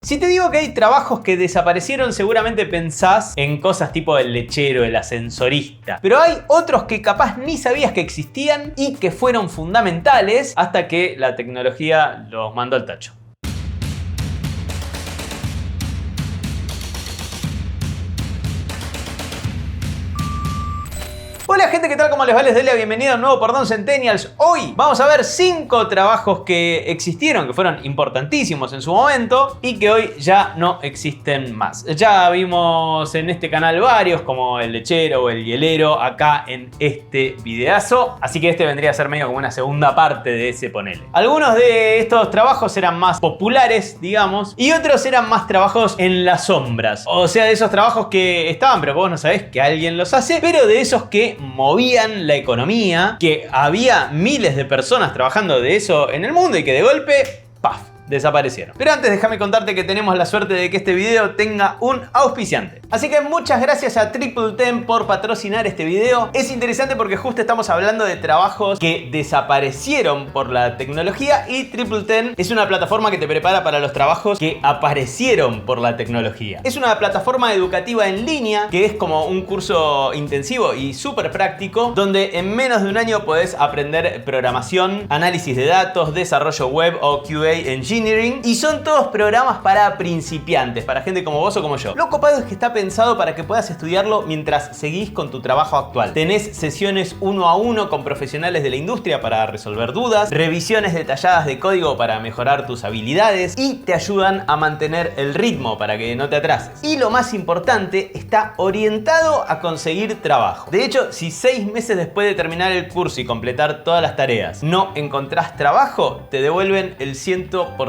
Si te digo que hay trabajos que desaparecieron, seguramente pensás en cosas tipo el lechero, el ascensorista. Pero hay otros que capaz ni sabías que existían y que fueron fundamentales hasta que la tecnología los mandó al tacho. Hola gente, ¿qué tal? ¿Cómo les va? Les doy la bienvenida a un nuevo Perdón Centennials. Hoy vamos a ver 5 trabajos que existieron, que fueron importantísimos en su momento y que hoy ya no existen más. Ya vimos en este canal varios, como el lechero o el hielero, acá en este videazo. Así que este vendría a ser medio como una segunda parte de ese ponele. Algunos de estos trabajos eran más populares, digamos, y otros eran más trabajos en las sombras. O sea, de esos trabajos que estaban, pero que vos no sabés que alguien los hace, pero de esos que movían la economía, que había miles de personas trabajando de eso en el mundo y que de golpe, ¡paf!, desaparecieron. Pero antes déjame contarte que tenemos la suerte de que este video tenga un auspiciante. Así que muchas gracias a Triple Ten por patrocinar este video. Es interesante porque justo estamos hablando de trabajos que desaparecieron por la tecnología y Triple Ten es una plataforma que te prepara para los trabajos que aparecieron por la tecnología. Es una plataforma educativa en línea que es como un curso intensivo y súper práctico donde en menos de un año podés aprender programación, análisis de datos, desarrollo web o QA Engineering, y son todos programas para principiantes, para gente como vos o como yo. Lo copado es que está pensado para que puedas estudiarlo mientras seguís con tu trabajo actual. Tenés sesiones 1 a 1 con profesionales de la industria para resolver dudas, revisiones detalladas de código para mejorar tus habilidades y te ayudan a mantener el ritmo para que no te atrases. Y lo más importante, está orientado a conseguir trabajo. De hecho, si 6 meses después de terminar el curso y completar todas las tareas no encontrás trabajo, te devuelven el 100%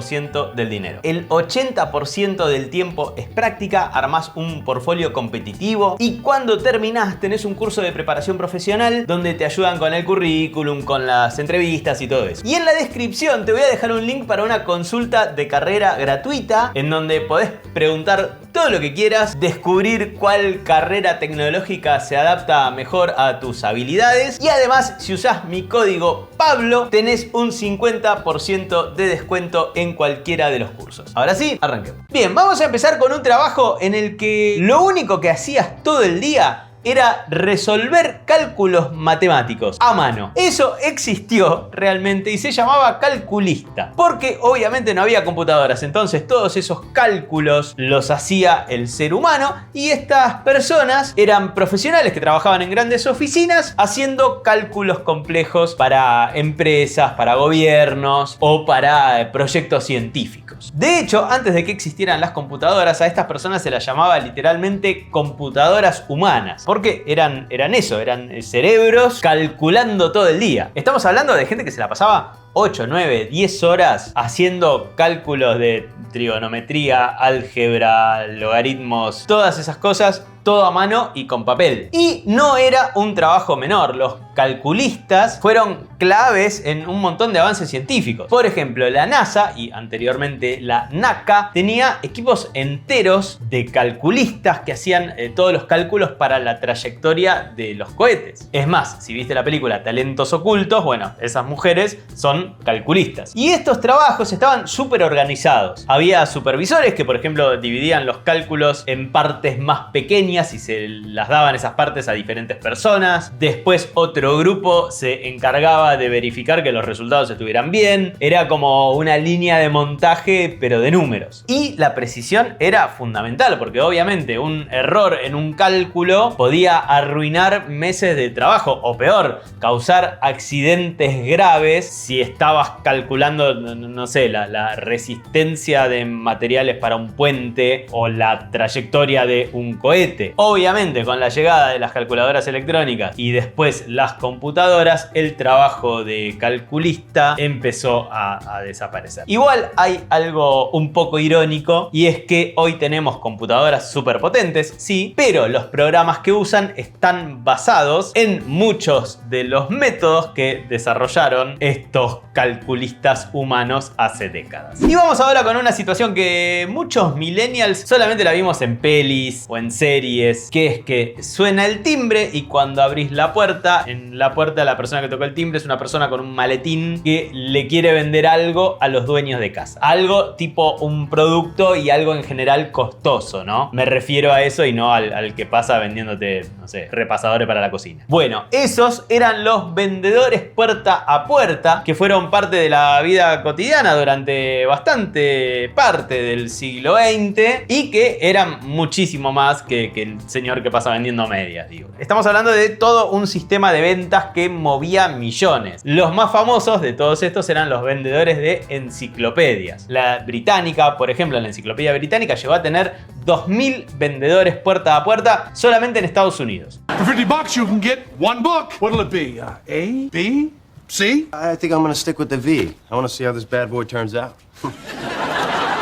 del dinero. El 80% del tiempo es práctica, armás un portfolio competitivo y cuando terminás tenés un curso de preparación profesional donde te ayudan con el currículum, con las entrevistas y todo eso. Y en la descripción te voy a dejar un link para una consulta de carrera gratuita en donde podés preguntar todo lo que quieras, descubrir cuál carrera tecnológica se adapta mejor a tus habilidades y además si usás mi código Pablo tenés un 50% de descuento en cualquiera de los cursos. Ahora sí, arranquemos. Bien, vamos a empezar con un trabajo en el que lo único que hacías todo el día era resolver cálculos matemáticos a mano. Eso existió realmente y se llamaba calculista, porque obviamente no había computadoras, entonces todos esos cálculos los hacía el ser humano y estas personas eran profesionales que trabajaban en grandes oficinas haciendo cálculos complejos para empresas, para gobiernos o para proyectos científicos. De hecho, antes de que existieran las computadoras, a estas personas se las llamaba literalmente computadoras humanas. Porque eran eso, eran cerebros calculando todo el día. Estamos hablando de gente que se la pasaba 8, 9, 10 horas haciendo cálculos de trigonometría, álgebra, logaritmos, todas esas cosas, todo a mano y con papel. Y no era un trabajo menor. Los calculistas fueron claves en un montón de avances científicos. Por ejemplo, la NASA y anteriormente la NACA tenía equipos enteros de calculistas que hacían todos los cálculos para la trayectoria de los cohetes. Es más, si viste la película Talentos Ocultos, bueno, esas mujeres son calculistas. Y estos trabajos estaban súper organizados. Había supervisores que, por ejemplo, dividían los cálculos en partes más pequeñas y se las daban esas partes a diferentes personas. Después otro grupo se encargaba de verificar que los resultados estuvieran bien. Era como una línea de montaje, pero de números. Y la precisión era fundamental, porque obviamente un error en un cálculo podía arruinar meses de trabajo, o peor, causar accidentes graves si estabas calculando, no sé, la resistencia de materiales para un puente o la trayectoria de un cohete. Obviamente, con la llegada de las calculadoras electrónicas y después las computadoras, el trabajo de calculista empezó a desaparecer. Igual hay algo un poco irónico y es que hoy tenemos computadoras súper potentes, sí, pero los programas que usan están basados en muchos de los métodos que desarrollaron estos calculistas humanos hace décadas. Y vamos ahora con una situación que muchos millennials solamente la vimos en pelis o en series, que es que suena el timbre y cuando abrís la puerta, en la puerta la persona que tocó el timbre es una persona con un maletín que le quiere vender algo a los dueños de casa. Algo tipo un producto y algo en general costoso, ¿no? Me refiero a eso y no al que pasa vendiéndote, no sé, repasadores para la cocina. Bueno, esos eran los vendedores puerta a puerta que fueron parte de la vida cotidiana durante bastante parte del siglo XX y que eran muchísimo más que el señor que pasa vendiendo medias, digo. Estamos hablando de todo un sistema de ventas que movía millones. Los más famosos de todos estos eran los vendedores de enciclopedias. La británica, por ejemplo, la enciclopedia británica llegó a tener 2000 vendedores puerta a puerta solamente en Estados Unidos. For $50 you can get one book. What'll it be? A, B, C? I think I'm gonna stick with the V. I wanna see how this bad boy turns out.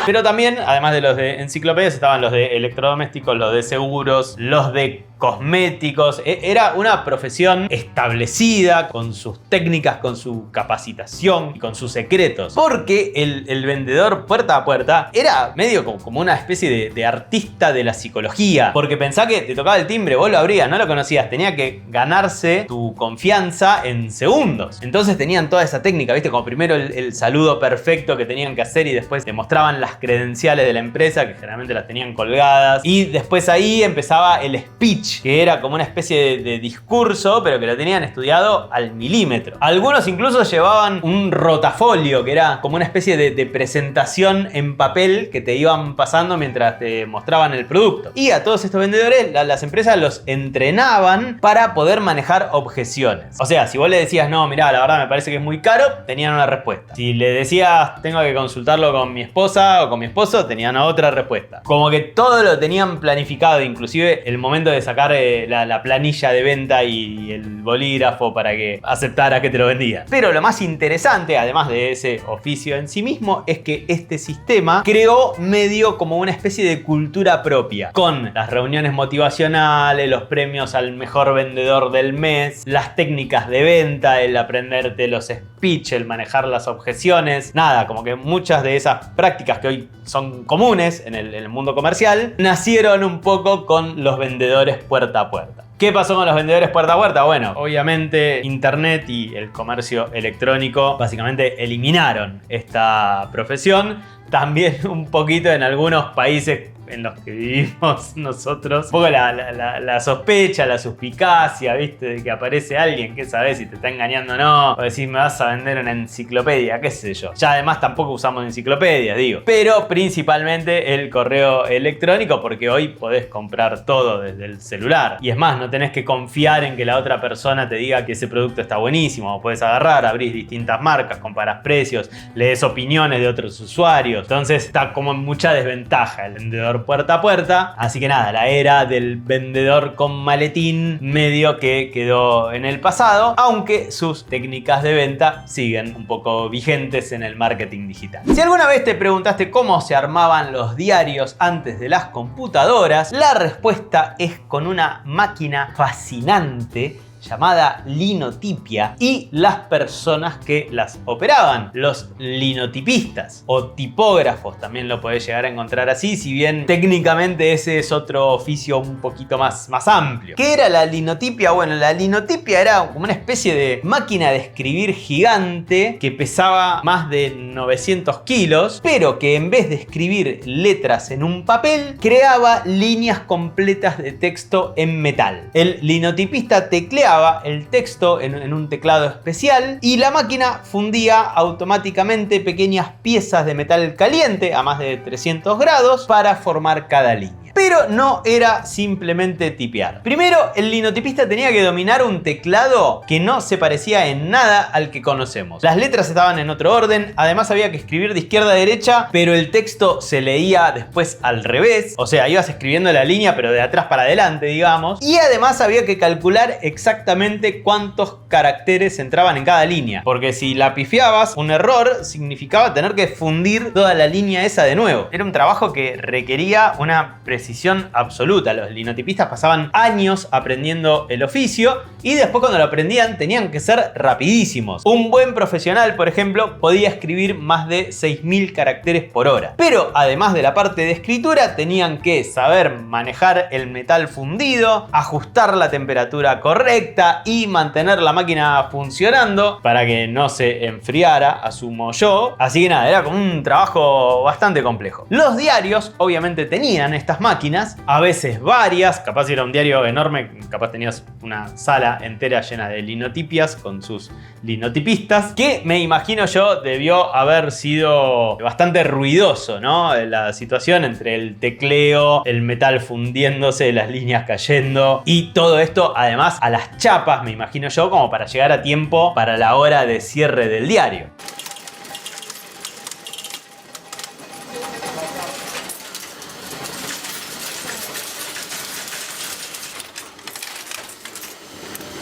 Pero también, además de los de enciclopedias, estaban los de electrodomésticos, los de seguros, los de cosméticos. Era una profesión establecida con sus técnicas, con su capacitación y con sus secretos. Porque el vendedor puerta a puerta era medio como una especie de artista de la psicología. Porque pensá que te tocaba el timbre, vos lo abrías, no lo conocías, tenía que ganarse tu confianza en segundos. Entonces tenían toda esa técnica, ¿viste? Como primero el saludo perfecto que tenían que hacer y después te mostraban las credenciales de la empresa, que generalmente las tenían colgadas. Y después ahí empezaba el speech, que era como una especie de discurso, pero que lo tenían estudiado al milímetro. Algunos incluso llevaban un rotafolio, que era como una especie de presentación en papel que te iban pasando mientras te mostraban el producto. Y a todos estos vendedores, las empresas los entrenaban para poder manejar objeciones. O sea, si vos le decías, no, mirá, la verdad me parece que es muy caro, tenían una respuesta. Si le decías, tengo que consultarlo con mi esposa o con mi esposo, tenían otra respuesta. Como que todo lo tenían planificado, inclusive el momento de sacar la planilla de venta y el bolígrafo para que aceptara que te lo vendía. Pero lo más interesante, además de ese oficio en sí mismo, es que este sistema creó medio como una especie de cultura propia, con las reuniones motivacionales, los premios al mejor vendedor del mes, las técnicas de venta, el aprenderte los speech, el manejar las objeciones. Nada, como que muchas de esas prácticas que hoy son comunes en el mundo comercial nacieron un poco con los vendedores puerta a puerta. ¿Qué pasó con los vendedores puerta a puerta? Bueno, obviamente Internet y el comercio electrónico básicamente eliminaron esta profesión. También un poquito en algunos países en los que vivimos nosotros. Un poco la sospecha, la suspicacia, ¿viste? De que aparece alguien que sabes si te está engañando o no. O decís, me vas a vender una enciclopedia, qué sé yo. Ya además tampoco usamos enciclopedias, digo. Pero principalmente el correo electrónico, porque hoy podés comprar todo desde el celular. Y es más, no tenés que confiar en que la otra persona te diga que ese producto está buenísimo. Podés agarrar, abrís distintas marcas, comparás precios, lees opiniones de otros usuarios. Entonces está como en mucha desventaja el vendedor puerta a puerta. Así que nada, la era del vendedor con maletín medio que quedó en el pasado, aunque sus técnicas de venta siguen un poco vigentes en el marketing digital. Si alguna vez te preguntaste cómo se armaban los diarios antes de las computadoras, la respuesta es con una máquina fascinante llamada linotipia y las personas que las operaban, los linotipistas o tipógrafos, también lo podés llegar a encontrar así, si bien técnicamente ese es otro oficio un poquito más amplio. ¿Qué era la linotipia? Bueno, la linotipia era como una especie de máquina de escribir gigante que pesaba más de 900 kilos, pero que en vez de escribir letras en un papel, creaba líneas completas de texto en metal. El linotipista tecleaba el texto en un teclado especial y la máquina fundía automáticamente pequeñas piezas de metal caliente a más de 300 grados para formar cada línea. Pero no era simplemente tipear. Primero, el linotipista tenía que dominar un teclado que no se parecía en nada al que conocemos. Las letras estaban en otro orden, además había que escribir de izquierda a derecha, pero el texto se leía después al revés. O sea, ibas escribiendo la línea, pero de atrás para adelante, digamos. Y además había que calcular exactamente cuántos caracteres entraban en cada línea. Porque si la pifiabas, un error significaba tener que fundir toda la línea esa de nuevo. Era un trabajo que requería una precisión precisión absoluta. Los linotipistas pasaban años aprendiendo el oficio y después cuando lo aprendían tenían que ser rapidísimos. Un buen profesional, por ejemplo, podía escribir más de 6.000 caracteres por hora. Pero además de la parte de escritura, tenían que saber manejar el metal fundido, ajustar la temperatura correcta y mantener la máquina funcionando para que no se enfriara, asumo yo. Así que nada, era como un trabajo bastante complejo. Los diarios obviamente tenían estas máquinas, a veces varias, capaz si era un diario enorme, capaz tenías una sala entera llena de linotipias con sus linotipistas, que me imagino yo debió haber sido bastante ruidoso, ¿no? La situación entre el tecleo, el metal fundiéndose, las líneas cayendo y todo esto además a las chapas, me imagino yo, como para llegar a tiempo para la hora de cierre del diario.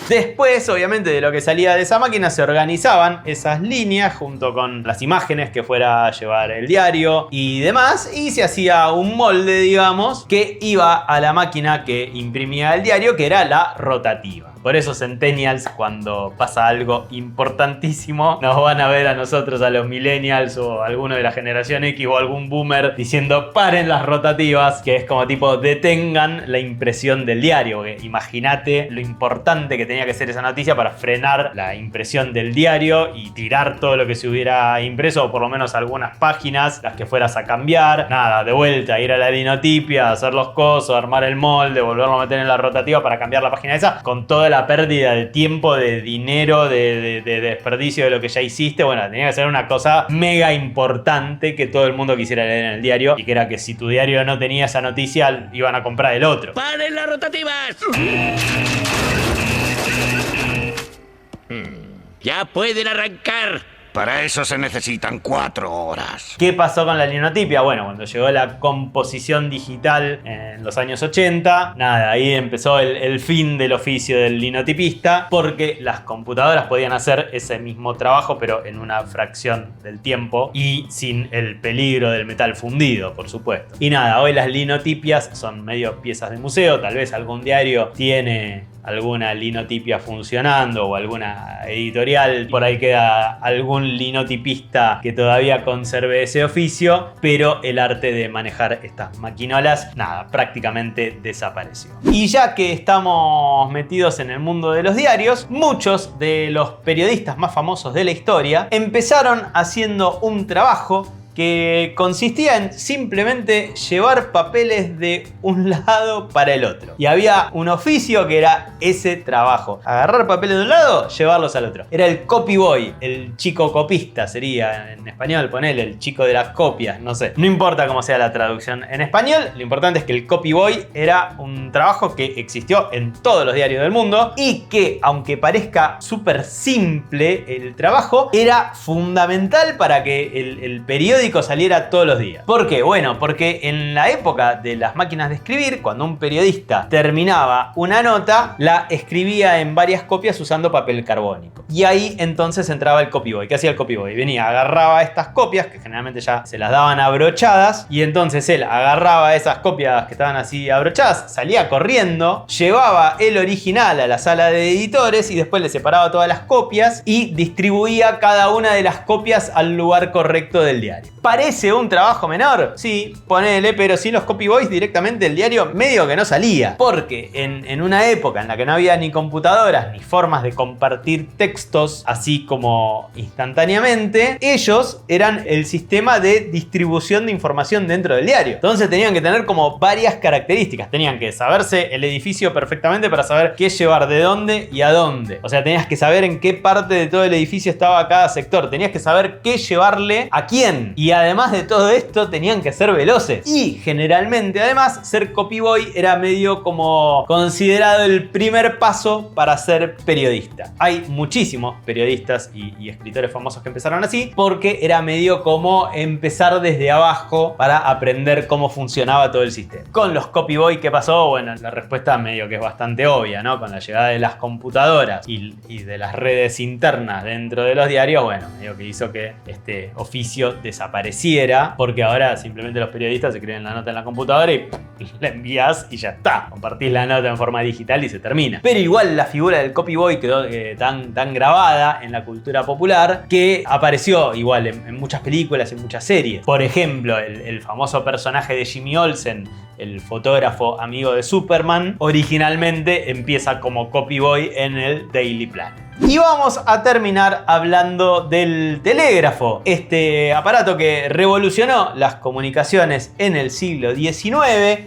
Después, obviamente, de lo que salía de esa máquina se organizaban esas líneas junto con las imágenes que fuera a llevar el diario y demás, y se hacía un molde, digamos, que iba a la máquina que imprimía el diario, que era la rotativa. Por eso Centennials, cuando pasa algo importantísimo, nos van a ver a nosotros, a los millennials o alguno de la generación X o algún boomer diciendo paren las rotativas, que es como tipo detengan la impresión del diario. Imagínate lo importante que tenía que ser esa noticia para frenar la impresión del diario y tirar todo lo que se hubiera impreso, o por lo menos algunas páginas, las que fueras a cambiar. Nada, de vuelta, ir a la linotipia, hacer los cosos, armar el molde, volverlo a meter en la rotativa para cambiar la página esa, con toda la pérdida de tiempo, de dinero, de desperdicio de lo que ya hiciste. Bueno, tenía que ser una cosa mega importante que todo el mundo quisiera leer en el diario, y que era que si tu diario no tenía esa noticia, iban a comprar el otro. ¡Paren las rotativas! ¡Ya pueden arrancar! Para eso se necesitan 4 horas. ¿Qué pasó con la linotipia? Bueno, cuando llegó la composición digital en los años 80, nada, ahí empezó el fin del oficio del linotipista, porque las computadoras podían hacer ese mismo trabajo, pero en una fracción del tiempo y sin el peligro del metal fundido, por supuesto. Y nada, hoy las linotipias son medio piezas de museo. Tal vez algún diario tiene alguna linotipia funcionando o alguna editorial, por ahí queda algún linotipista que todavía conserve ese oficio, pero el arte de manejar estas maquinolas, nada, prácticamente desapareció. Y ya que estamos metidos en el mundo de los diarios, muchos de los periodistas más famosos de la historia empezaron haciendo un trabajo que consistía en simplemente llevar papeles de un lado para el otro. Y había un oficio que era ese trabajo: agarrar papeles de un lado, llevarlos al otro. Era el copy boy, el chico copista sería en español, ponele, el chico de las copias, no sé. No importa cómo sea la traducción en español, lo importante es que el copy boy era un trabajo que existió en todos los diarios del mundo y que, aunque parezca súper simple el trabajo, era fundamental para que el periódico saliera todos los días. ¿Por qué? Bueno, porque en la época de las máquinas de escribir, cuando un periodista terminaba una nota, la escribía en varias copias usando papel carbónico. Y ahí entonces entraba el copy boy. ¿Qué hacía el copy boy? Venía, agarraba estas copias, que generalmente ya se las daban abrochadas, y entonces él agarraba esas copias que estaban así abrochadas, salía corriendo, llevaba el original a la sala de editores y después le separaba todas las copias y distribuía cada una de las copias al lugar correcto del diario. ¿Parece un trabajo menor? Sí, ponele, pero sin los copy boys directamente el diario medio que no salía. Porque en una época en la que no había ni computadoras ni formas de compartir textos así como instantáneamente, ellos eran el sistema de distribución de información dentro del diario. Entonces tenían que tener como varias características. Tenían que saberse el edificio perfectamente para saber qué llevar de dónde y a dónde. O sea, tenías que saber en qué parte de todo el edificio estaba cada sector. Tenías que saber qué llevarle a quién. Y además de todo esto, tenían que ser veloces. Y generalmente, además, ser copy boy era medio como considerado el primer paso para ser periodista. Hay muchísimos periodistas y escritores famosos que empezaron así, porque era medio como empezar desde abajo para aprender cómo funcionaba todo el sistema. Con los copy boy, ¿qué pasó? Bueno, la respuesta medio que es bastante obvia, ¿no? Con la llegada de las computadoras y de las redes internas dentro de los diarios, bueno, medio que hizo que este oficio desapareciera. desapareciera, porque ahora simplemente los periodistas escriben la nota en la computadora y la envías y ya está. Compartís la nota en forma digital y se termina. Pero igual la figura del copy boy quedó tan grabada en la cultura popular que apareció igual en muchas películas, en muchas series. Por ejemplo, el famoso personaje de Jimmy Olsen, el fotógrafo amigo de Superman, originalmente empieza como copy boy en el Daily Planet. Y vamos a terminar hablando del telégrafo, este aparato que revolucionó las comunicaciones en el siglo XIX.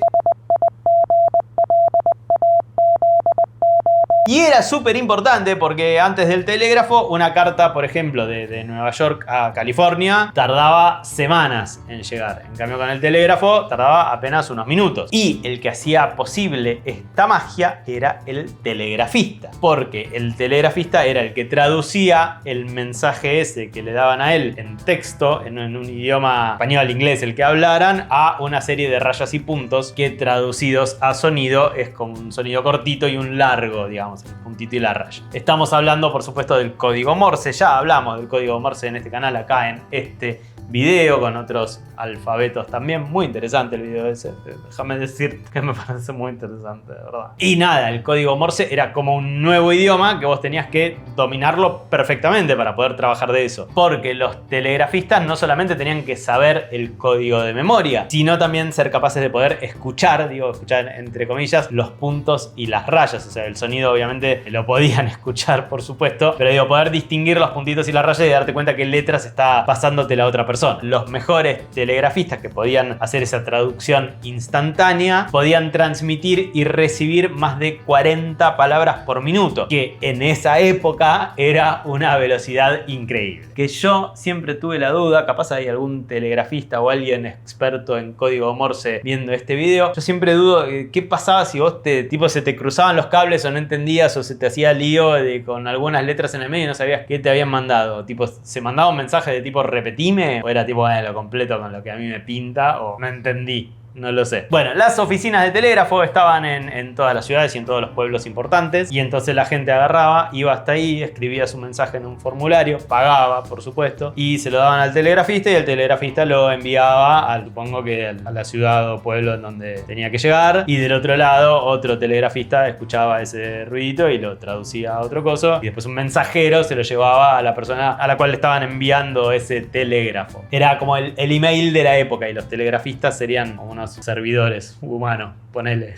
Y era súper importante porque antes del telégrafo, una carta, por ejemplo, de Nueva York a California, tardaba semanas en llegar. En cambio, con el telégrafo tardaba apenas unos minutos. Y el que hacía posible esta magia era el telegrafista. Porque el telegrafista era el que traducía el mensaje ese que le daban a él en texto, en un idioma español, inglés, el que hablaran, a una serie de rayas y puntos que traducidos a sonido es como un sonido cortito y un largo, digamos. El puntito y la raya. Estamos hablando, por supuesto, del código Morse. Ya hablamos del código Morse en este canal, acá en este video, con otros alfabetos también. Muy interesante el video ese. Déjame decir que me parece muy interesante, de verdad. Y nada, el código Morse era como un nuevo idioma que vos tenías que dominarlo perfectamente para poder trabajar de eso. Porque los telegrafistas no solamente tenían que saber el código de memoria, sino también ser capaces de poder escuchar, escuchar entre comillas, los puntos y las rayas. O sea, el sonido obviamente lo podían escuchar, por supuesto, pero poder distinguir los puntitos y las rayas y darte cuenta qué letras está pasándote la otra persona. Los mejores telegrafistas que podían hacer esa traducción instantánea podían transmitir y recibir más de 40 palabras por minuto, que en esa época era una velocidad increíble. Que yo siempre tuve la duda, capaz hay algún telegrafista o alguien experto en código Morse viendo este video, yo siempre dudo qué pasaba si vos se te cruzaban los cables o no entendías o se te hacía lío con algunas letras en el medio y no sabías qué te habían mandado. Se mandaba un mensaje de tipo repetime, o era tipo lo completo con lo que a mí me pinta, o no entendí. No lo sé. Bueno, las oficinas de telégrafo estaban en todas las ciudades y en todos los pueblos importantes. Y entonces la gente agarraba, iba hasta ahí, escribía su mensaje en un formulario, pagaba, por supuesto, y se lo daban al telegrafista y el telegrafista lo enviaba supongo que a la ciudad o pueblo en donde tenía que llegar. Y del otro lado, otro telegrafista escuchaba ese ruidito y lo traducía a otro coso. Y después un mensajero se lo llevaba a la persona a la cual le estaban enviando ese telégrafo. Era como el email de la época y los telegrafistas serían como unos servidores humanos, ponele,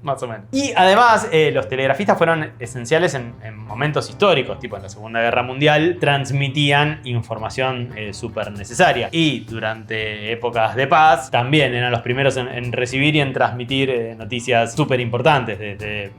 más o menos. Y además los telegrafistas fueron esenciales en momentos históricos, tipo en la Segunda Guerra Mundial, transmitían información súper necesaria. Y durante épocas de paz también eran los primeros en recibir y en transmitir noticias súper importantes, desde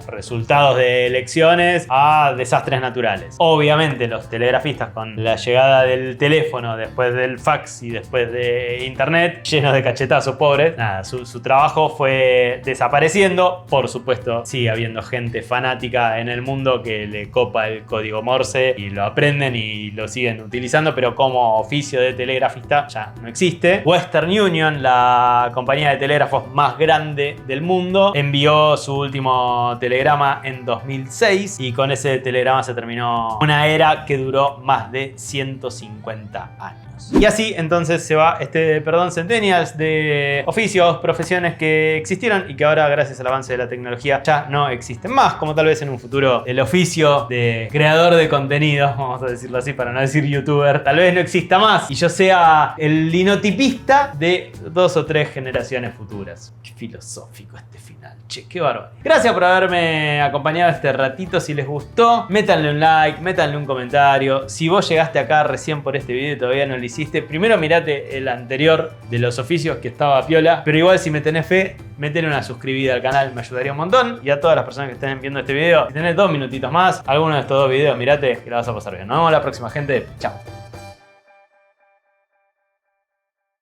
resultados de elecciones a desastres naturales. Obviamente los telegrafistas, con la llegada del teléfono, después del fax y después de internet, llenos de cachetazos pobres, su trabajo fue desapareciendo. Por supuesto, sigue habiendo gente fanática en el mundo que le copa el código Morse y lo aprenden y lo siguen utilizando, pero como oficio de telegrafista ya no existe. Western Union, la compañía de telégrafos más grande del mundo, envió su último telegrama en 2006 y con ese telegrama se terminó una era que duró más de 150 años. Y así entonces se va este Perdón Centennials de oficios, profesiones que existieron y que ahora, gracias al avance de la tecnología, ya no existen más, como tal vez en un futuro el oficio de creador de contenido, vamos a decirlo así para no decir youtuber, tal vez no exista más y yo sea el linotipista de 2 o 3 generaciones futuras. Qué filosófico este final, che, qué bárbaro. Gracias por haberme acompañado este ratito. Si les gustó, métanle un like, métanle un comentario. Si vos llegaste acá recién por este video y todavía no lo hiciste, primero mirate el anterior de los oficios que estaba piola, pero igual si me tenés fe, metele una suscribida al canal, me ayudaría un montón. Y a todas las personas que estén viendo este video, si tenés 2 minutitos más, alguno de estos 2 videos, mirate que la vas a pasar bien. Nos vemos la próxima, gente. Chao.